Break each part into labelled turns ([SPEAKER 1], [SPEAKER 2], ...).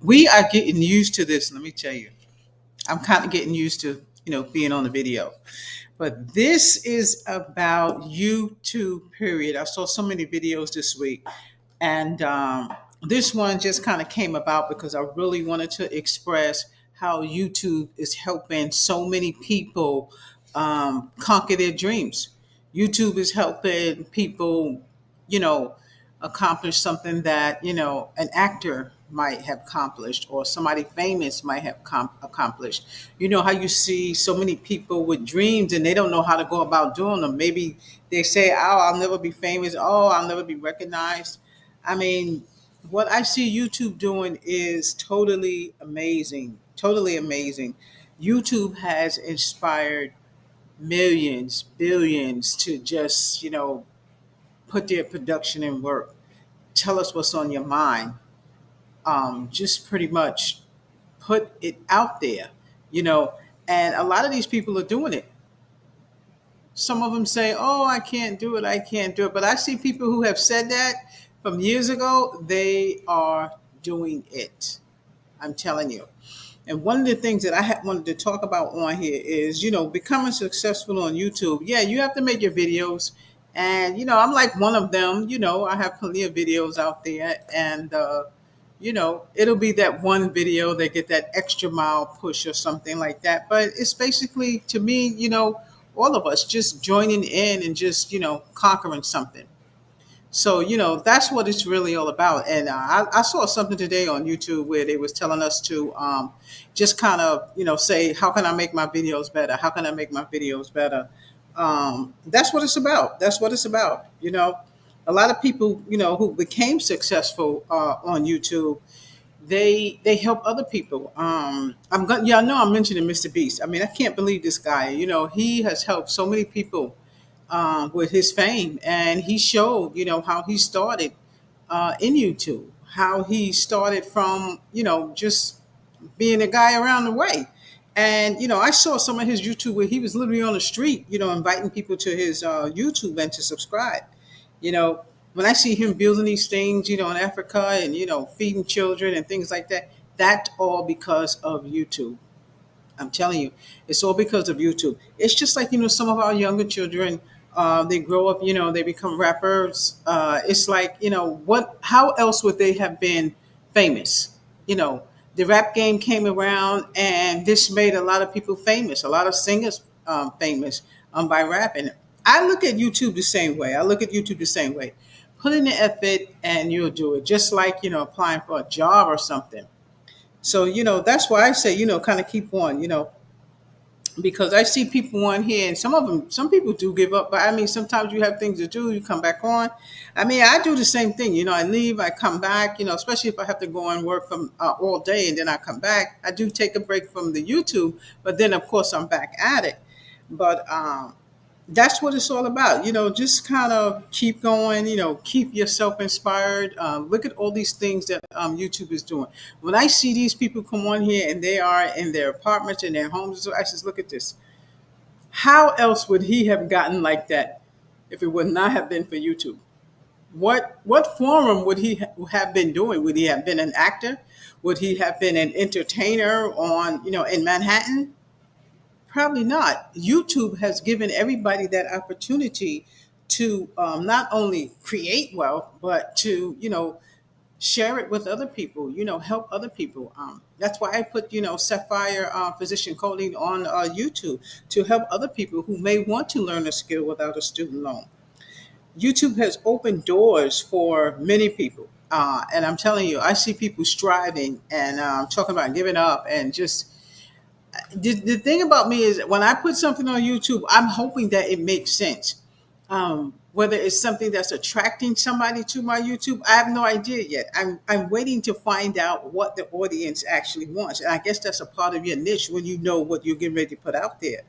[SPEAKER 1] We are getting used to this. Let me tell you, I'm kind of getting used to being on the video. But this is about YouTube. Period. I saw so many videos this week, and this one just kind of came about because I really wanted to express how YouTube is helping so many people conquer their dreams. YouTube is helping people, you know, accomplish something that an actor might have accomplished or somebody famous might have accomplished. You know how you see so many people with dreams and they don't know how to go about doing them. Maybe they say, "Oh, I'll never be famous. Oh, I'll never be recognized." I mean, what I see YouTube doing is totally amazing. Totally amazing. YouTube has inspired millions, billions to just, put their production in work. Tell us what's on your mind. Just pretty much put it out there, you know. And a lot of these people are doing it. Some of them say, "Oh, I can't do it. I can't do it." But I see people who have said that from years ago. They are doing it. I'm telling you. And one of the things that I wanted to talk about on here is, becoming successful on YouTube. Yeah, you have to make your videos. And, I'm like one of them. I have plenty of videos out there. And, it'll be that one video that get that extra mile push or something like that. But it's basically, to me, all of us just joining in and just, conquering something. So, that's what it's really all about. And I saw something today on YouTube where they was telling us to just kind of, say, how can I make my videos better? How can I make my videos better? That's what it's about. That's what it's about. A lot of people, who became successful on YouTube, they help other people. I'm going, yeah, I know I'm mentioning Mr. Beast. I mean, I can't believe this guy. He has helped so many people with his fame, and he showed how he started in YouTube, how he started from just being a guy around the way. And I saw some of his YouTube where he was literally on the street, inviting people to his YouTube and to subscribe. You know, when I see him building these things, in Africa and feeding children and things like that, that's all because of YouTube. I'm telling you, it's all because of YouTube. It's just like, some of our younger children, they grow up, they become rappers. It's like, how else would they have been famous? You know, the rap game came around and this made a lot of people famous, a lot of singers famous by rapping. I look at YouTube the same way. I look at YouTube the same way. Put in the effort and you'll do it. Just like, applying for a job or something. So, that's why I say, kind of keep on, because I see people on here and some people do give up, but I mean, sometimes you have things to do, you come back on. I mean, I do the same thing, I leave, I come back, especially if I have to go and work from all day and then I come back. I do take a break from the YouTube, but then of course I'm back at it. But that's what it's all about. Just kind of keep going, keep yourself inspired. Look at all these things that YouTube is doing. When I see these people come on here and they are in their apartments, in their homes, so I says, look at this. How else would he have gotten like that if it would not have been for YouTube? What forum would he have been doing? Would he have been an actor? Would he have been an entertainer on, in Manhattan? Probably not. YouTube has given everybody that opportunity to not only create wealth, but to share it with other people. Help other people. That's why I put Sapphire Physician Coding on YouTube to help other people who may want to learn a skill without a student loan. YouTube has opened doors for many people. And I'm telling you, I see people striving and talking about giving up and just the thing about me is when I put something on YouTube, I'm hoping that it makes sense. Whether it's something that's attracting somebody to my YouTube, I have no idea yet. I'm waiting to find out what the audience actually wants, and I guess that's a part of your niche when you know what you're getting ready to put out there.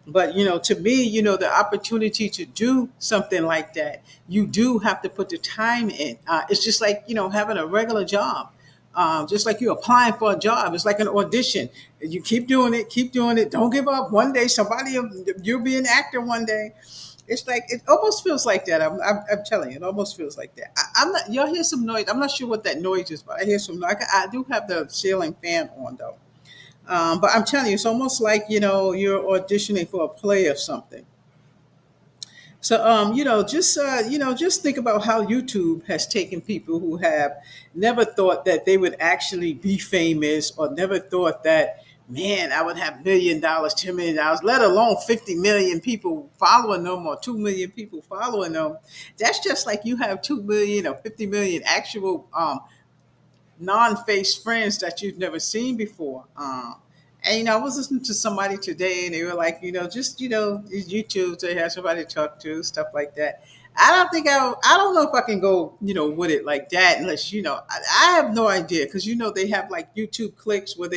[SPEAKER 1] But to me, the opportunity to do something like that, you do have to put the time in. It's just like having a regular job. Just like you're applying for a job, it's like an audition. You keep doing it, keep doing it. Don't give up. One day, you'll be an actor one day. It's like it almost feels like that. I'm telling you, it almost feels like that. I'm not. Y'all hear some noise. I'm not sure what that noise is, but I hear some. I do have the ceiling fan on though. But I'm telling you, it's almost like you're auditioning for a play or something. So, just think about how YouTube has taken people who have never thought that they would actually be famous, or never thought that, man, I would have $1 million, $10 million, let alone 50 million people following them or 2 million people following them. That's just like you have 2 million or 50 million actual non-face friends that you've never seen before. And I was listening to somebody today, and they were like, just these YouTube, they have somebody to talk to, stuff like that. I don't know if I can go, with it like that, unless I have no idea, because they have like YouTube clicks where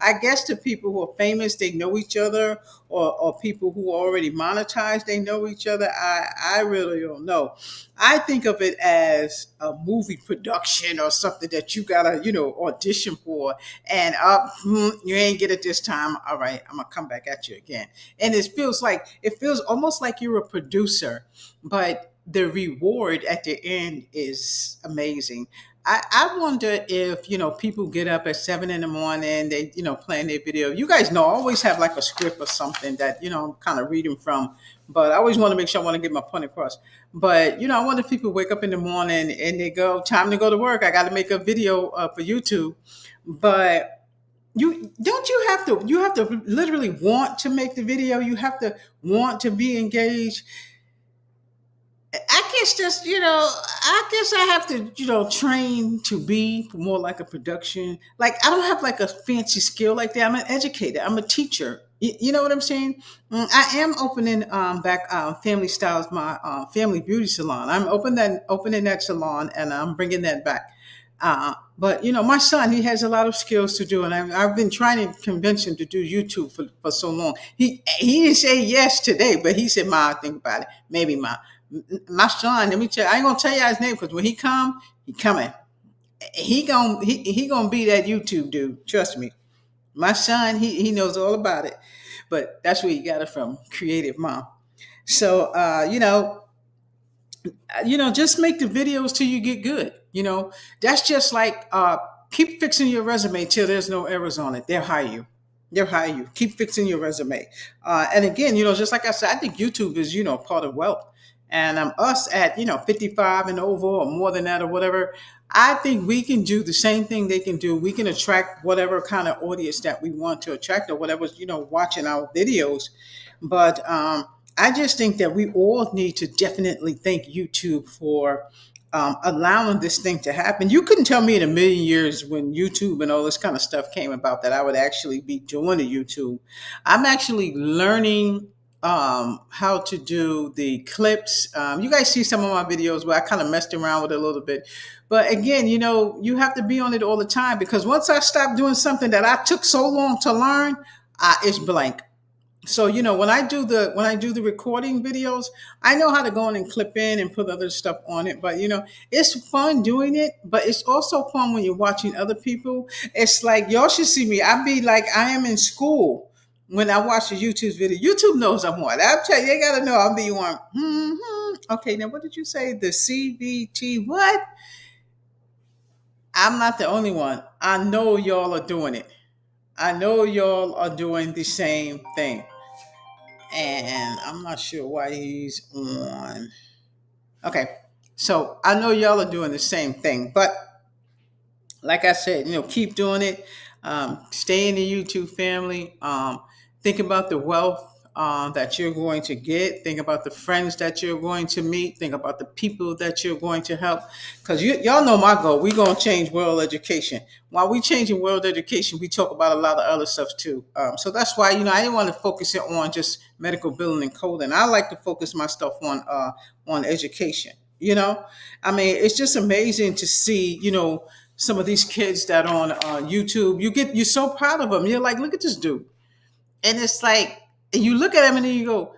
[SPEAKER 1] I guess the people who are famous, they know each other, or people who are already monetized, they know each other. I really don't know. I think of it as a movie production or something that you gotta, audition for, and you ain't get it this time. All right, I'm gonna come back at you again. And it feels almost like you're a producer, but the reward at the end is amazing. I wonder if people get up at 7 in the morning, they playing their video. You guys know I always have like a script or something that I'm kind of reading from, but I always want to make sure I want to get my point across. But I wonder if people wake up in the morning and they go, time to go to work. I got to make a video for YouTube, but you have to literally want to make the video. You have to want to be engaged. I guess I guess I have to, train to be more like a production. Like, I don't have like a fancy skill like that. I'm an educator. I'm a teacher. You know what I'm saying? I am opening back Family Styles, my family beauty salon. I'm opening that salon, and I'm bringing that back. But my son, he has a lot of skills to do, and I've been trying to convince him to do YouTube for so long. He didn't say yes today, but he said, "Ma, think about it. Maybe, Ma." My son, let me tell you, I ain't gonna tell you his name, because when he coming. He gonna be that YouTube dude. Trust me. My son, he knows all about it. But that's where he got it from, creative mom. So just make the videos till you get good. That's just like keep fixing your resume till there's no errors on it. They'll hire you. They'll hire you. Keep fixing your resume. And again, just like I said, I think YouTube is part of wealth. And us at 55 and over, or more than that, or whatever, I think we can do the same thing they can do. We can attract whatever kind of audience that we want to attract, or whatever's watching our videos. But I just think that we all need to definitely thank YouTube for allowing this thing to happen. You couldn't tell me in a million years, when YouTube and all this kind of stuff came about, that I would actually be doing a YouTube. I'm actually learning how to do the clips. You guys see some of my videos where I kind of messed around with it a little bit. But again, you have to be on it all the time, because once I stop doing something that I took so long to learn, it's blank. So when I do the recording videos, I know how to go in and clip in and put other stuff on it. But it's fun doing it, but it's also fun when you're watching other people. It's like, y'all should see me. I be like I am in school when I watch a YouTube video. YouTube knows I'm on. I'll tell you, they gotta know I'll be on. Okay, now what did you say? The CVT what? I'm not the only one. I know y'all are doing it. I know y'all are doing the same thing. And I'm not sure why he's on. Okay, so I know y'all are doing the same thing, but like I said, keep doing it. Stay in the YouTube family. Think about the wealth that you're going to get. Think about the friends that you're going to meet. Think about the people that you're going to help. Because y'all know my goal. We're going to change world education. While we changing world education, we talk about a lot of other stuff too. So that's why, I didn't want to focus it on just medical billing and coding. I like to focus my stuff on education. I mean, it's just amazing to see, some of these kids that are on YouTube. You're so proud of them. You're like, look at this dude. And it's like, and you look at him and then you go,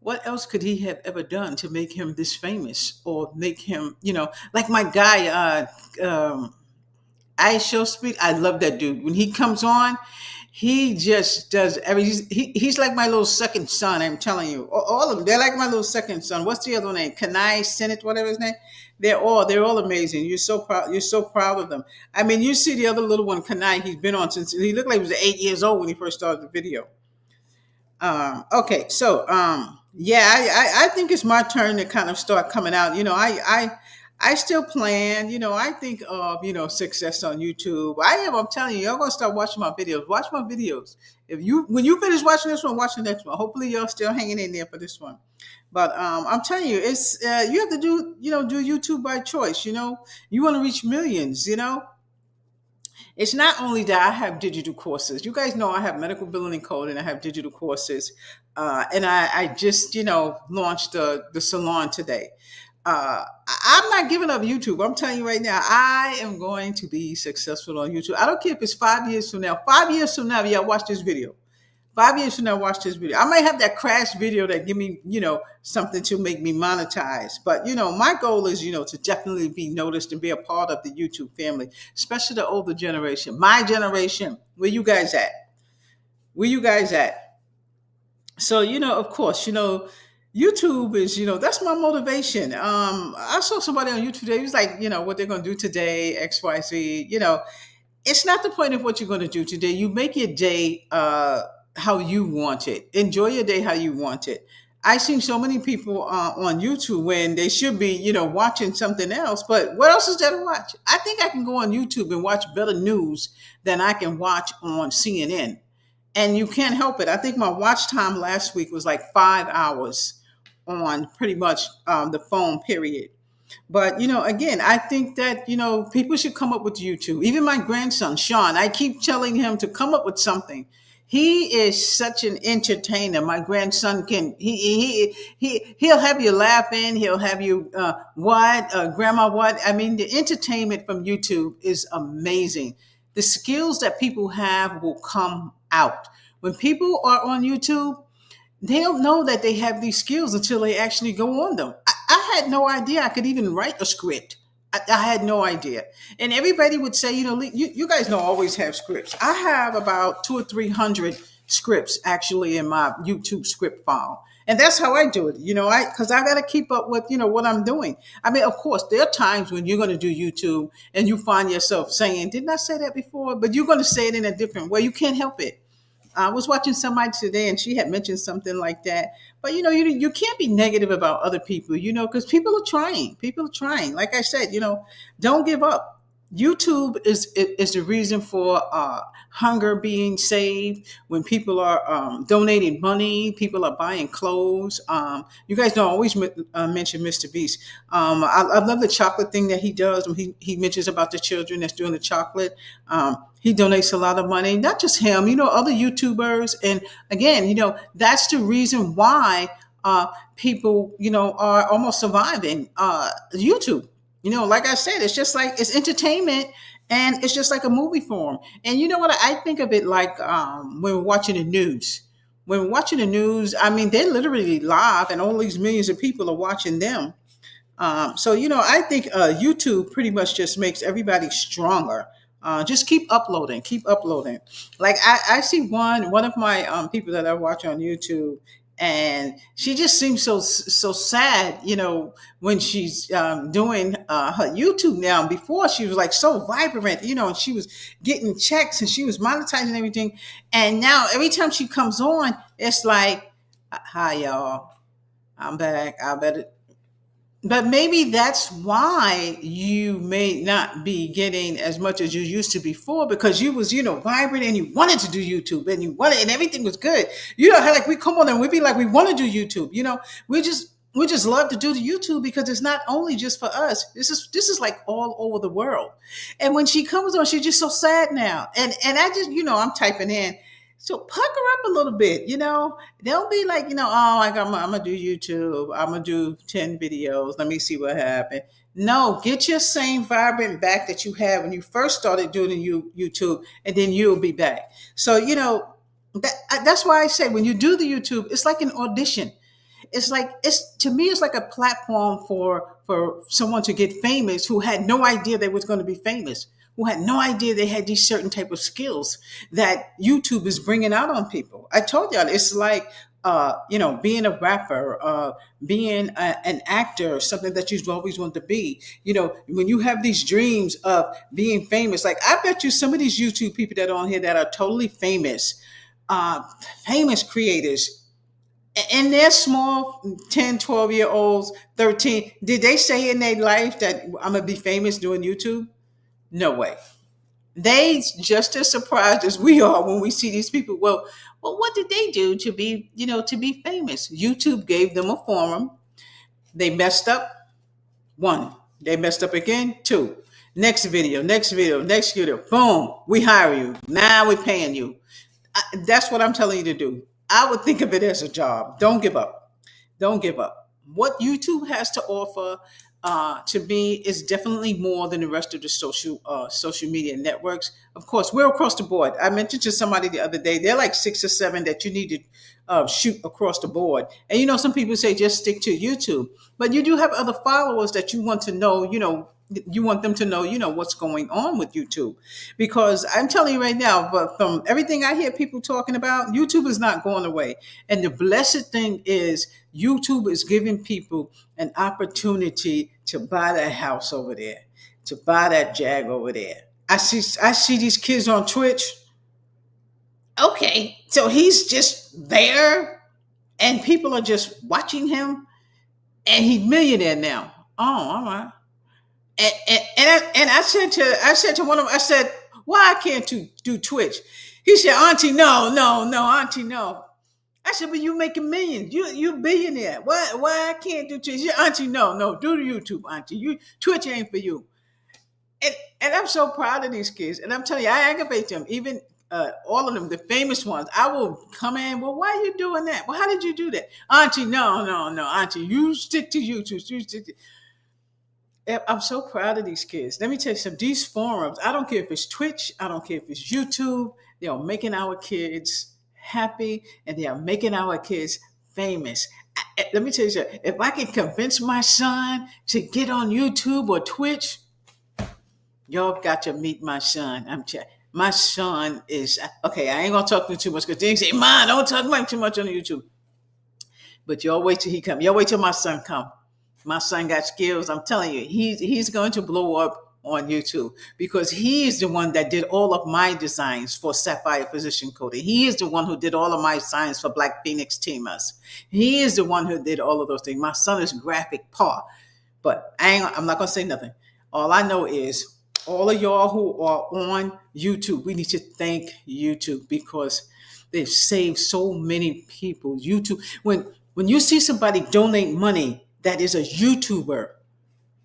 [SPEAKER 1] what else could he have ever done to make him this famous, or make him, like my guy, I show speed. I love that dude. When he comes on, he just does every. He's like my little second son. I'm telling you, all of them. They're like my little second son. What's the other name? Kanai Senate, whatever his name. They're all amazing. You're so proud. You're so proud of them. I mean, you see the other little one, Kanai. He's been on since he looked like he was 8 years old when he first started the video. Okay, so yeah, I think it's my turn to kind of start coming out. I still plan. I think of success on YouTube. I am. I'm telling you, y'all gonna start watching my videos. Watch my videos. If you when you finish watching this one, watch the next one. Hopefully, y'all still hanging in there for this one. But I'm telling you, it's you have to do YouTube by choice. You want to reach millions. It's not only that I have digital courses. You guys know I have medical billing and code, and I have digital courses. And I just, launched the salon today. I'm not giving up YouTube. I'm telling you right now, I am going to be successful on YouTube. I don't care if it's 5 years from now. 5 years from now, yeah, watch this video. 5 years from now, watch this video. I might have that crash video that give me, something to make me monetize. But, my goal is, to definitely be noticed and be a part of the YouTube family, especially the older generation. My generation, where you guys at? Where you guys at? So, of course, YouTube is, that's my motivation. I saw somebody on YouTube today. He was like, what they're going to do today, XYZ. It's not the point of what you're going to do today. You make your day how you want it. Enjoy your day how you want it. I've seen so many people on YouTube when they should be, watching something else. But what else is there to watch? I think I can go on YouTube and watch better news than I can watch on CNN. And you can't help it. I think my watch time last week was like 5 hours on pretty much the phone, period. But again, I think that people should come up with YouTube. Even my grandson Sean, I keep telling him to come up with something. He is such an entertainer. My grandson can he'll have you laughing. He'll have you what grandma what. I mean, the entertainment from YouTube is amazing. The skills that people have will come out when people are on YouTube. They don't know that they have these skills until they actually go on them. I had no idea I could even write a script. I had no idea. And everybody would say, you guys know I always have scripts. I have about 200 or 300 scripts actually in my YouTube script file. And that's how I do it. Because I got to keep up with, what I'm doing. I mean, of course, there are times when you're going to do YouTube and you find yourself saying, didn't I say that before? But you're going to say it in a different way. You can't help it. I was watching somebody today and she had mentioned something like that. But you can't be negative about other people, because people are trying. People are trying. Like I said, don't give up. YouTube is the reason for hunger being saved. When people are donating money, people are buying clothes. You guys don't always mention Mr. Beast. I love the chocolate thing that he does when he mentions about the children that's doing the chocolate. He donates a lot of money, not just him, other YouTubers. And again, that's the reason why people, are almost surviving YouTube. Like I said, it's just like it's entertainment and it's just like a movie form. And you know what? I think of it like when we're watching the news. When we're watching the news, I mean, they're literally live and all these millions of people are watching them. So, I think YouTube pretty much just makes everybody stronger. Just keep uploading, keep uploading. Like I see one of my people that I watch on YouTube, and she just seems so sad, when she's doing her YouTube now. Before she was like so vibrant, and she was getting checks and she was monetizing everything. And now every time she comes on, it's like, "Hi y'all, I'm back. I better." But maybe that's why you may not be getting as much as you used to before, because you was, vibrant and you wanted to do YouTube and you wanted, and everything was good. How like we come on and we be like, we want to do YouTube. We just love to do the YouTube because it's not only just for us. This is like all over the world. And when she comes on, she's just so sad now. And I just, I'm typing in. So pucker up a little bit, Don't be like, I'm gonna do YouTube. I'm gonna do 10 videos. Let me see what happens. No, get your same vibrant back that you had when you first started doing YouTube, and then you'll be back. So that's why I say when you do the YouTube, it's like an audition. It's like to me, it's like a platform for someone to get famous who had no idea they was going to be famous. who had no idea they had these certain type of skills that YouTube is bringing out on people. I told y'all it's like being a rapper, being an actor, something that you've always wanted to be. When you have these dreams of being famous, like I bet you some of these YouTube people that are on here that are totally famous, uh, famous creators, and they're small 10, 12 year olds, 13, did they say in their life that I'm gonna be famous doing YouTube? No way. They just as surprised as we are when we see these people. Well, what did they do to be famous? YouTube gave them a forum. They messed up. One. They messed up again. Two. Next video, next video, next video. Boom. We hire you. Now we're paying you. That's what I'm telling you to do. I would think of it as a job. Don't give up. Don't give up. What YouTube has to offer, to me, is definitely more than the rest of the social media networks. Of course, we're across the board. I mentioned to somebody the other day, they're like 6 or 7 that you need to shoot across the board. And some people say just stick to YouTube, but you do have other followers that you want to know. You want them to know, what's going on with YouTube, because I'm telling you right now, but from everything I hear people talking about, YouTube is not going away. And the blessed thing is, YouTube is giving people an opportunity to buy that house over there, to buy that Jag over there. I see these kids on Twitch. Okay, so he's just there, and people are just watching him, and he's millionaire now. Oh, all right. And I said to one of them, I said, why can't you do Twitch? He said, Auntie, no, Auntie, no. I said, but you making millions. You a billionaire. Why I can't do Twitch? Yeah, Auntie, no, do the YouTube, Auntie. Twitch ain't for you. And I'm so proud of these kids. And I'm telling you, I aggravate them. Even all of them, the famous ones. I will come in. Well, why are you doing that? Well, how did you do that, Auntie? No, Auntie. You stick to YouTube. You stick to. I'm so proud of these kids. Let me tell you something. These forums, I don't care if it's Twitch, I don't care if it's YouTube, they are making our kids happy, and they are making our kids famous. Let me tell you something. If I can convince my son to get on YouTube or Twitch, y'all got to meet my son. My son is, okay, I ain't going to talk too much because they say, Mom, don't talk about too much on YouTube. But y'all wait till he come. Y'all wait till my son come. My son got skills. I'm telling you, he's going to blow up on YouTube, because he is the one that did all of my designs for Sapphire Physician Coding. He is the one who did all of my designs for Black Phoenix Teamers. He is the one who did all of those things. My son is graphic paw, but I'm not going to say nothing. All I know is all of y'all who are on YouTube, we need to thank YouTube, because they've saved so many people. YouTube, when you see somebody donate money that is a YouTuber,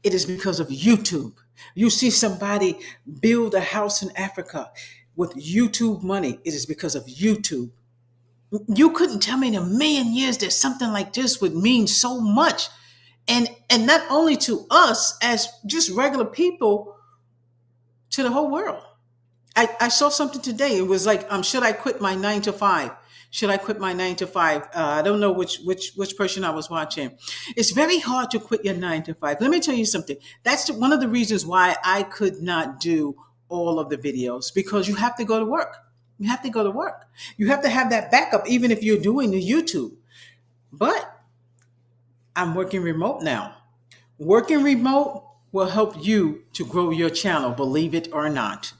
[SPEAKER 1] it is because of YouTube. You see somebody build a house in Africa with YouTube money, it is because of YouTube. You couldn't tell me in a million years that something like this would mean so much. And not only to us as just regular people, to the whole world. I saw something today. It was like, should I quit my 9 to 5? Should I quit my 9 to 5? I don't know which person I was watching. It's very hard to quit your 9 to 5. Let me tell you something. That's one of the reasons why I could not do all of the videos, because you have to go to work. You have to go to work. You have to have that backup, even if you're doing the YouTube. But I'm working remote now. Working remote will help you to grow your channel, believe it or not.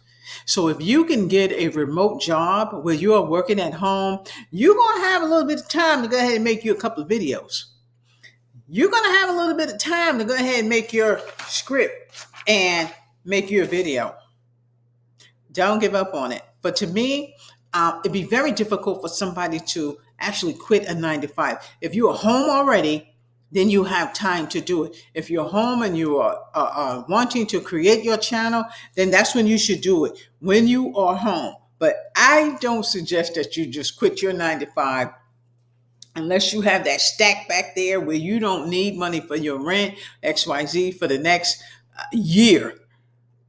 [SPEAKER 1] So if you can get a remote job where you are working at home, you're going to have a little bit of time to go ahead and make you a couple of videos. You're going to have a little bit of time to go ahead and make your script and make you a video. Don't give up on it. But to me, it'd be very difficult for somebody to actually quit a 9 to 5. If you are home already, then you have time to do it. If you're home and you are wanting to create your channel, then that's when you should do it, when you are home. But I don't suggest that you just quit your 9 to 5 unless you have that stack back there where you don't need money for your rent, XYZ, for the next year,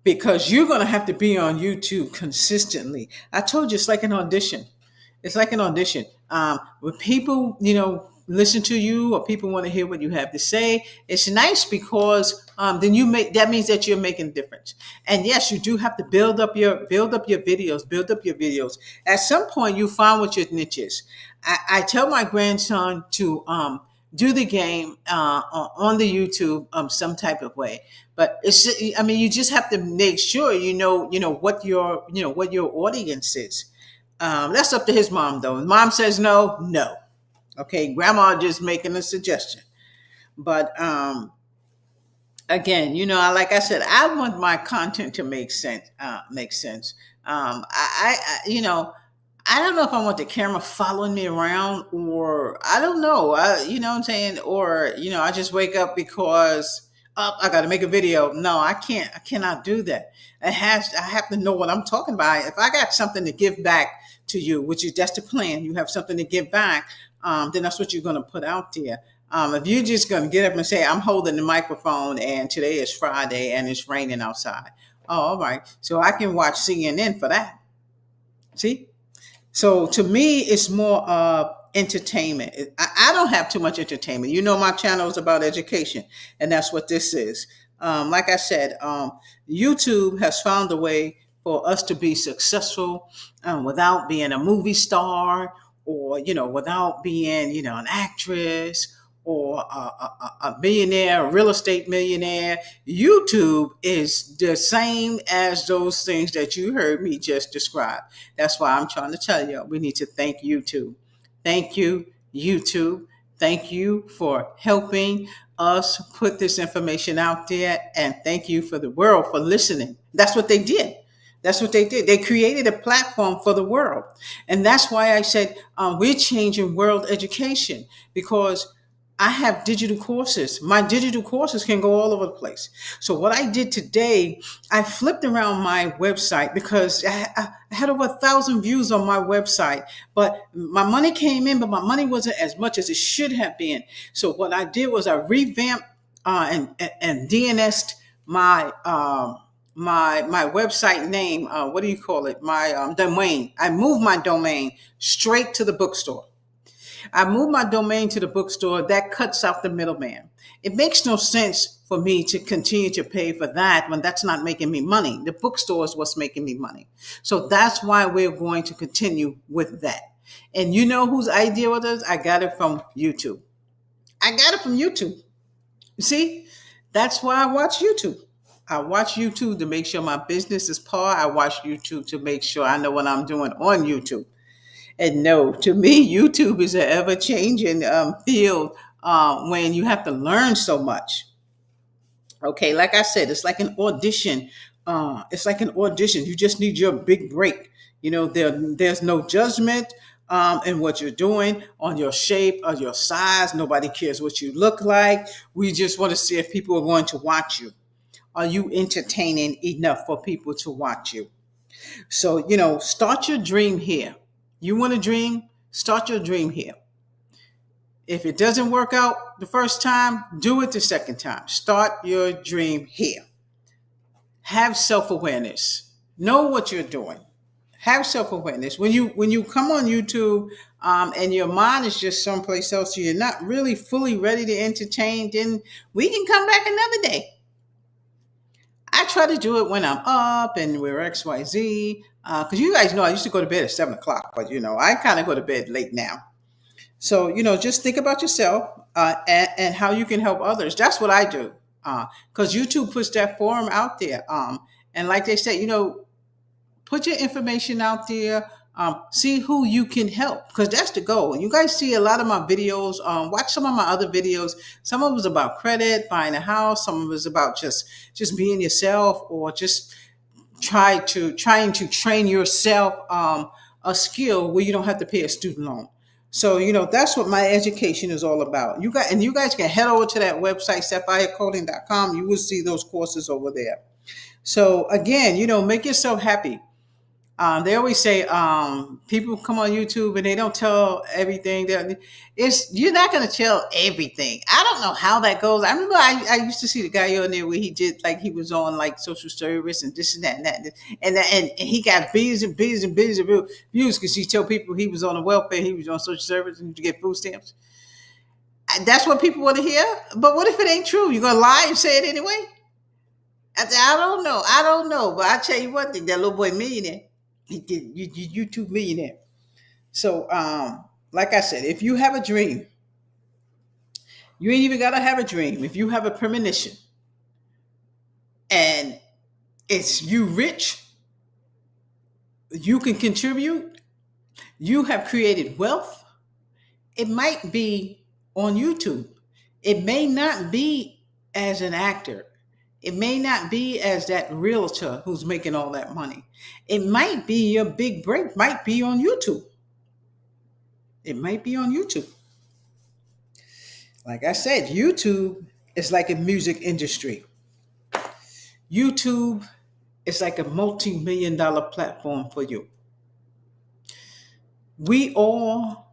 [SPEAKER 1] because you're going to have to be on YouTube consistently. I told you, it's like an audition. It's like an audition. With people, listen to you or people want to hear what you have to say. It's nice because then that means that you're making a difference. And yes, you do have to build up your videos. At some point, you find what your niche is. I tell my grandson to do the game on the YouTube some type of way. But I mean, you just have to make sure what your audience is. That's up to his mom, though. His mom says no, no. Okay, grandma just making a suggestion. But again, like I said, I want my content to make sense. Make sense. I don't know if I want the camera following me around, or I don't know. You know what I'm saying? Or I just wake up because I got to make a video. No, I can't. I cannot do that. I have to know what I'm talking about. If I got something to give back to you, which is that's the plan, you have something to give back, then that's what you're going to put out there. If you're just going to get up and say, I'm holding the microphone and today is Friday and it's raining outside. Oh, all right. So I can watch CNN for that. See? So to me, it's more entertainment. I don't have too much entertainment. My channel is about education, and that's what this is. Like I said, YouTube has found a way for us to be successful without being a movie star, or without being an actress, or a millionaire, a real estate millionaire. YouTube is the same as those things that you heard me just describe. That's why I'm trying to tell you, we need to thank YouTube. Thank you, YouTube. Thank you for helping us put this information out there. And thank you for the world for listening. That's what they did. That's what they did. They created a platform for the world. And that's why I said we're changing world education, because I have digital courses. My digital courses can go all over the place. So what I did today, I flipped around my website because I had over 1,000 views on my website, but my money came in, but my money wasn't as much as it should have been. So what I did was I revamped and DNS'd my my website name. What do you call it? My domain. I moved my domain straight to the bookstore. I moved my domain to the bookstore. That cuts out the middleman. It makes no sense for me to continue to pay for that when that's not making me money. The bookstore is what's making me money. So that's why we're going to continue with that. And you know whose idea was this? I got it from YouTube. I got it from YouTube. You see, that's why I watch YouTube. I watch YouTube to make sure my business is par. I watch YouTube to make sure I know what I'm doing on YouTube. And no, to me, YouTube is an ever-changing field when you have to learn so much. Okay, like I said, it's like an audition. It's like an audition. You just need your big break. There's no judgment in what you're doing, on your shape or your size. Nobody cares what you look like. We just want to see if people are going to watch you. Are you entertaining enough for people to watch you? So, start your dream here. You want to dream? Start your dream here. If it doesn't work out the first time, do it the second time. Start your dream here. Have self-awareness. Know what you're doing. Have self-awareness. When you come on YouTube and your mind is just someplace else, so you're not really fully ready to entertain, then we can come back another day. I try to do it when I'm up and we're XYZ. Because you guys know I used to go to bed at 7 o'clock, but I kind of go to bed late now. So, just think about yourself and how you can help others. That's what I do. Because YouTube puts that forum out there. And like they say, put your information out there. See who you can help, because that's the goal. You guys see a lot of my videos. Watch some of my other videos. Some of it was about credit, buying a house. Some of it was about just being yourself, or just trying to train yourself a skill where you don't have to pay a student loan. So that's what my education is all about. You guys can head over to that website, sapphirecoding.com. You will see those courses over there. So again, make yourself happy. They always say people come on YouTube and they don't tell everything. You're not going to tell everything. I don't know how that goes. I remember I used to see the guy on there where he did, like, he was on like social service and this and that and that, and he got billions and billions and billions of views because he told people he was on the welfare, he was on social service, and to get food stamps. That's what people want to hear. But what if it ain't true? You gonna lie and say it anyway? I don't know. I don't know. But I tell you one thing, that little boy millionaire, he did YouTube millionaire. So like I said, if you have a dream, you ain't even gotta have a dream. If you have a premonition and it's you rich, you can contribute, you have created wealth, it might be on YouTube. It may not be as an actor. It may not be as that realtor who's making all that money. It might be your big break, might be on YouTube. It might be on YouTube. Like I said, YouTube is like a music industry. YouTube is like a multi-million dollar platform for you. We all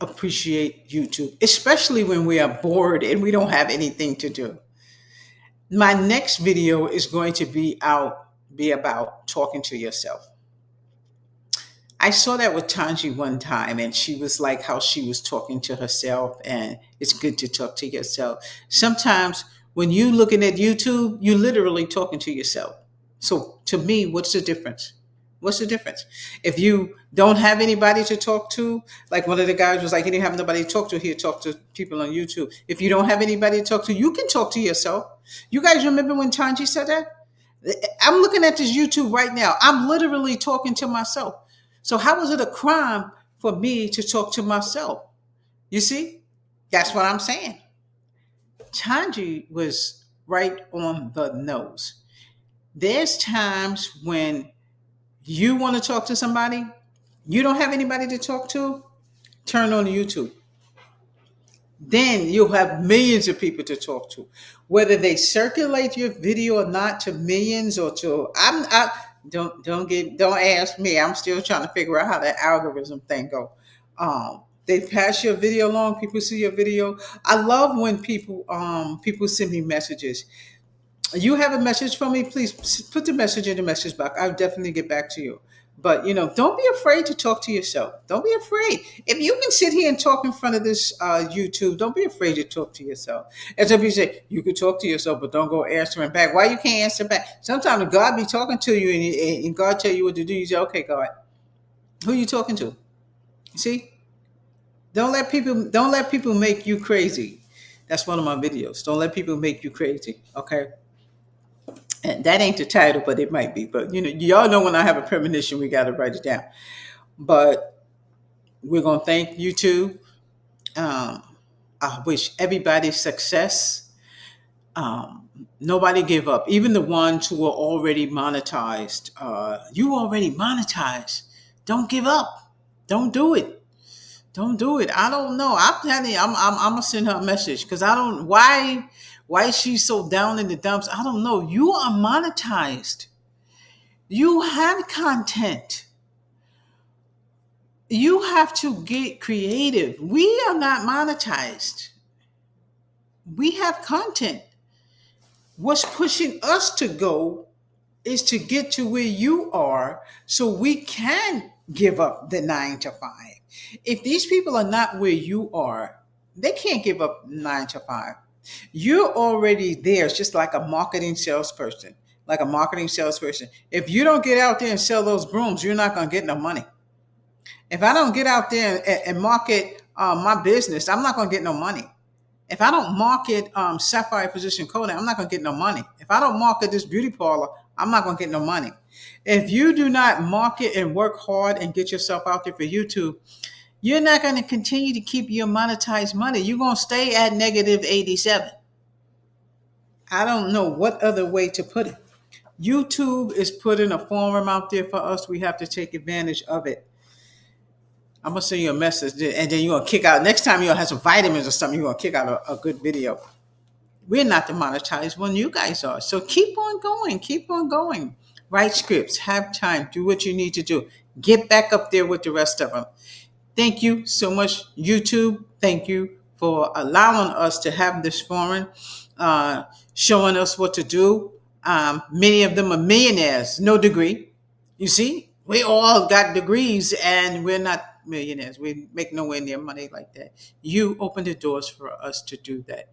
[SPEAKER 1] appreciate YouTube, especially when we are bored and we don't have anything to do. My next video is going to be about talking to yourself. I saw that with Tanji one time, and she was like how she was talking to herself, and it's good to talk to yourself. Sometimes when you looking at YouTube, you literally talking to yourself. So to me, what's the difference? What's the difference? If you don't have anybody to talk to, like one of the guys was like, he didn't have nobody to talk to, he'd talk to people on YouTube. If you don't have anybody to talk to, you can talk to yourself. You guys remember when Tanji said that? I'm looking at this YouTube right now. I'm literally talking to myself. So how is it a crime for me to talk to myself? You see? That's what I'm saying. Tanji was right on the nose. There's times when you want to talk to somebody, you don't have anybody to talk to, turn on YouTube. Then you'll have millions of people to talk to. Whether they circulate your video or not to millions or to don't ask me. I'm still trying to figure out how that algorithm thing go. They pass your video along, people see your video. I love when people send me messages. You have a message for me, please put the message in the message box. I'll definitely get back to you. But don't be afraid to talk to yourself. Don't be afraid. If you can sit here and talk in front of this YouTube, don't be afraid to talk to yourself. As if you say, you can talk to yourself, but don't go answering back. Why you can't answer back? Sometimes God be talking to you and God tell you what to do. You say, okay, God, who you talking to? See? Don't let people make you crazy. That's one of my videos. Don't let people make you crazy. Okay. And that ain't the title, but it might be. But y'all know when I have a premonition, we got to write it down. But we're gonna thank YouTube. I wish everybody success. Nobody give up. Even the ones who are already monetized. You already monetized. Don't give up. Don't do it. Don't do it. I don't know. I'm telling you, I'm gonna send her a message because I don't why is she so down in the dumps. I don't know. You are monetized. You have content. You have to get creative. We are not monetized. We have content. What's pushing us to go is to get to where you are so we can give up the 9 to 5. If these people are not where you are, they can't give up 9 to 5. You're already there. It's just like a marketing salesperson. Like a marketing salesperson. If you don't get out there and sell those brooms, you're not going to get no money. If I don't get out there and market my business, I'm not going to get no money. If I don't market Sapphire Physician Coding, I'm not going to get no money. If I don't market this beauty parlor, I'm not going to get no money. If you do not market and work hard and get yourself out there for YouTube, you're not going to continue to keep your monetized money. You're going to stay at negative 87. I don't know what other way to put it. YouTube is putting a forum out there for us. We have to take advantage of it. I'm going to send you a message and then you're going to kick out. Next time you'll have some vitamins or something, you're going to kick out a good video. We're not the monetized one. You guys are. So keep on going. Keep on going. Write scripts. Have time. Do what you need to do. Get back up there with the rest of them. Thank you so much, YouTube. Thank you for allowing us to have this forum, showing us what to do. Many of them are millionaires, no degree. You see, we all got degrees and we're not millionaires. We make nowhere near money like that. You open the doors for us to do that.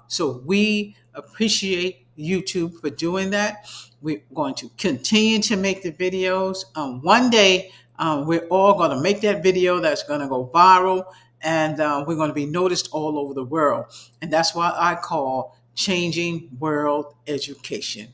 [SPEAKER 1] So we appreciate YouTube for doing that. We're going to continue to make the videos. One day, we're all going to make that video that's going to go viral, and we're going to be noticed all over the world. And that's why I call changing world education.